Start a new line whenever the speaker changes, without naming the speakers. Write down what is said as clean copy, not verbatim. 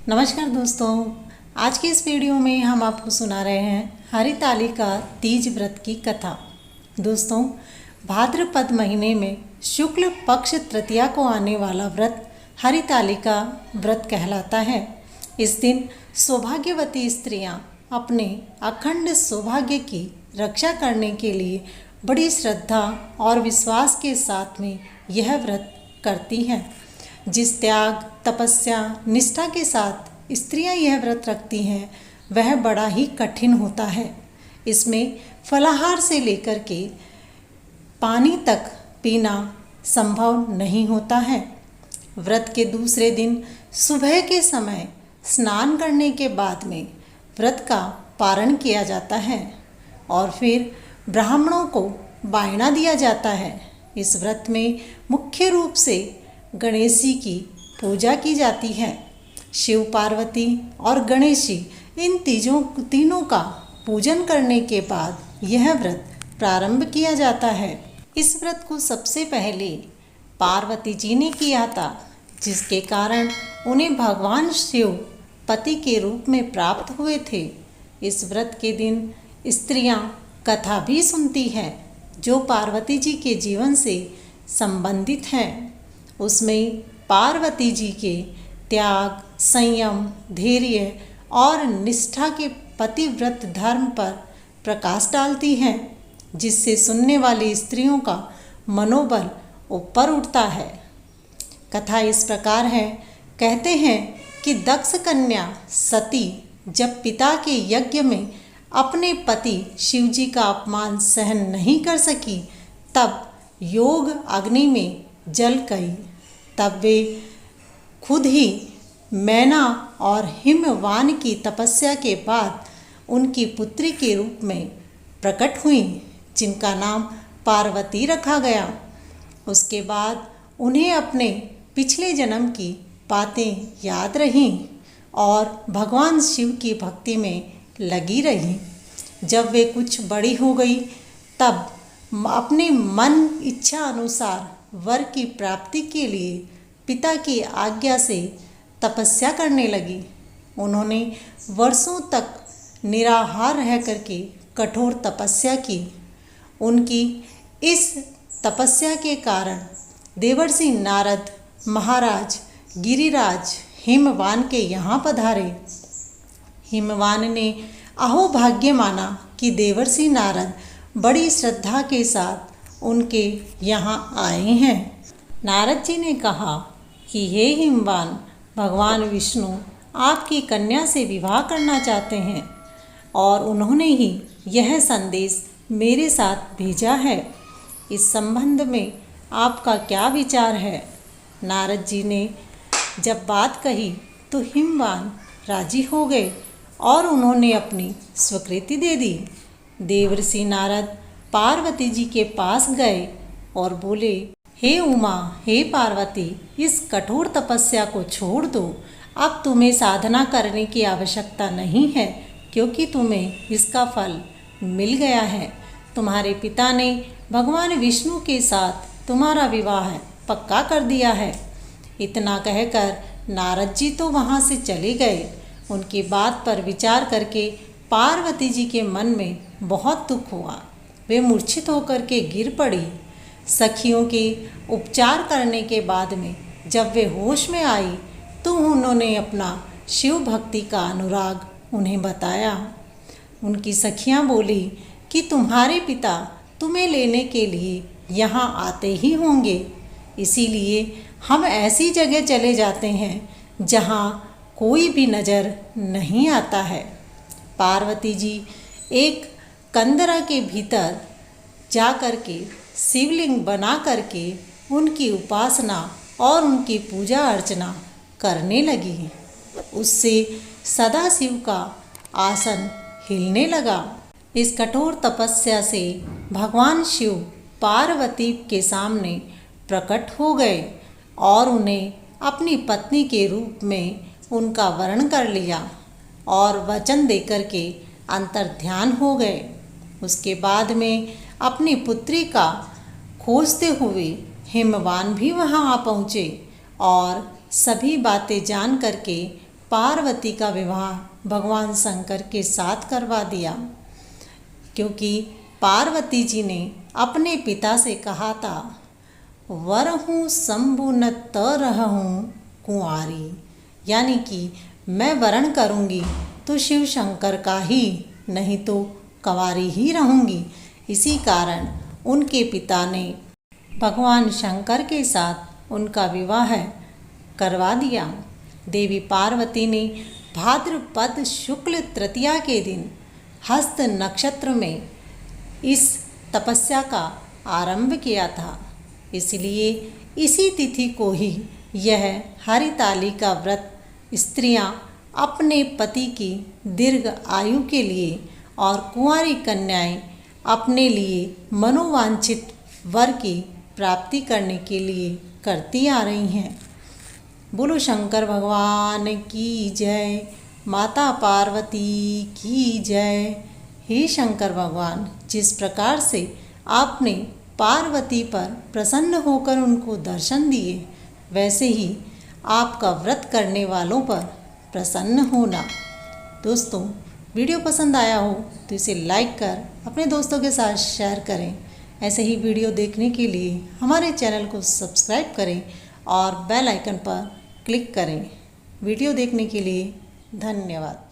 नमस्कार दोस्तों, आज की इस वीडियो में हम आपको सुना रहे हैं हरितालिका तीज व्रत की कथा। दोस्तों, भाद्रपद महीने में शुक्ल पक्ष तृतीया को आने वाला व्रत हरितालिका व्रत कहलाता है। इस दिन सौभाग्यवती स्त्रियां अपने अखंड सौभाग्य की रक्षा करने के लिए बड़ी श्रद्धा और विश्वास के साथ में यह व्रत करती हैं। जिस त्याग, तपस्या, निष्ठा के साथ स्त्रियां यह व्रत रखती हैं वह बड़ा ही कठिन होता है। इसमें फलाहार से लेकर के पानी तक पीना संभव नहीं होता है। व्रत के दूसरे दिन सुबह के समय स्नान करने के बाद में व्रत का पारण किया जाता है और फिर ब्राह्मणों को बायना दिया जाता है। इस व्रत में मुख्य रूप से गणेश जी की पूजा की जाती है। शिव, पार्वती और गणेश जी इन तीनों का पूजन करने के बाद यह व्रत प्रारंभ किया जाता है। इस व्रत को सबसे पहले पार्वती जी ने किया था, जिसके कारण उन्हें भगवान शिव पति के रूप में प्राप्त हुए थे। इस व्रत के दिन स्त्रियां कथा भी सुनती हैं जो पार्वती जी के जीवन से संबंधित हैं। उसमें पार्वती जी के त्याग, संयम, धैर्य और निष्ठा के पतिव्रत धर्म पर प्रकाश डालती हैं, जिससे सुनने वाली स्त्रियों का मनोबल ऊपर उठता है। कथा इस प्रकार है। कहते हैं कि दक्ष कन्या सती जब पिता के यज्ञ में अपने पति शिवजी का अपमान सहन नहीं कर सकी, तब योग अग्नि में जल गई। तब वे खुद ही मैना और हिमवान की तपस्या के बाद उनकी पुत्री के रूप में प्रकट हुई, जिनका नाम पार्वती रखा गया। उसके बाद उन्हें अपने पिछले जन्म की बातें याद रहीं और भगवान शिव की भक्ति में लगी रहीं। जब वे कुछ बड़ी हो गई तब अपने मन इच्छा अनुसार वर की प्राप्ति के लिए पिता की आज्ञा से तपस्या करने लगी। उन्होंने वर्षों तक निराहार रह करके कठोर तपस्या की। उनकी इस तपस्या के कारण देवर्षि नारद महाराज गिरिराज हिमवान के यहाँ पधारे। हिमवान ने अहोभाग्य माना कि देवर्षि नारद बड़ी श्रद्धा के साथ उनके यहाँ आए हैं। नारद जी ने कहा कि हे हिमवान, भगवान विष्णु आपकी कन्या से विवाह करना चाहते हैं और उन्होंने ही यह संदेश मेरे साथ भेजा है। इस संबंध में आपका क्या विचार है? नारद जी ने जब बात कही तो हिमवान राजी हो गए और उन्होंने अपनी स्वीकृति दे दी। देवर्षि नारद पार्वती जी के पास गए और बोले, हे उमा, हे पार्वती, इस कठोर तपस्या को छोड़ दो। अब तुम्हें साधना करने की आवश्यकता नहीं है, क्योंकि तुम्हें इसका फल मिल गया है। तुम्हारे पिता ने भगवान विष्णु के साथ तुम्हारा विवाह पक्का कर दिया है। इतना कहकर नारद जी तो वहाँ से चले गए। उनकी बात पर विचार करके पार्वती जी के मन में बहुत दुख हुआ। वे मूर्छित होकर के गिर पड़ी। सखियों के उपचार करने के बाद में जब वे होश में आई तो उन्होंने अपना शिव भक्ति का अनुराग उन्हें बताया। उनकी सखियां बोली कि तुम्हारे पिता तुम्हें लेने के लिए यहाँ आते ही होंगे, इसीलिए हम ऐसी जगह चले जाते हैं जहाँ कोई भी नज़र नहीं आता है। पार्वती जी एक कंदरा के भीतर जा कर के शिवलिंग बना करके उनकी उपासना और उनकी पूजा अर्चना करने लगी। उससे सदाशिव का आसन हिलने लगा। इस कठोर तपस्या से भगवान शिव पार्वती के सामने प्रकट हो गए और उन्हें अपनी पत्नी के रूप में उनका वर्ण कर लिया और वचन देकर के अंतर्ध्यान हो गए। उसके बाद में अपनी पुत्री का खोजते हुए हिमवान भी वहाँ आ पहुँचे और सभी बातें जान करके पार्वती का विवाह भगवान शंकर के साथ करवा दिया, क्योंकि पार्वती जी ने अपने पिता से कहा था, वरहूँ शंभु न त रहूँ कुंवारी, यानी कि मैं वरण करूँगी तो शिव शंकर का ही, नहीं तो कंवारी ही रहूँगी। इसी कारण उनके पिता ने भगवान शंकर के साथ उनका विवाह करवा दिया। देवी पार्वती ने भाद्रपद शुक्ल तृतीया के दिन हस्त नक्षत्र में इस तपस्या का आरंभ किया था, इसलिए इसी तिथि को ही यह हरितालिका व्रत स्त्रियां अपने पति की दीर्घ आयु के लिए और कुंवारी कन्याएं अपने लिए मनोवांछित वर की प्राप्ति करने के लिए करती आ रही हैं। बोलो शंकर भगवान की जय, माता पार्वती की जय। हे शंकर भगवान, जिस प्रकार से आपने पार्वती पर प्रसन्न होकर उनको दर्शन दिए, वैसे ही आपका व्रत करने वालों पर प्रसन्न होना। दोस्तों, वीडियो पसंद आया हो तो इसे लाइक कर अपने दोस्तों के साथ शेयर करें। ऐसे ही वीडियो देखने के लिए हमारे चैनल को सब्सक्राइब करें और बेल आइकन पर क्लिक करें। वीडियो देखने के लिए धन्यवाद।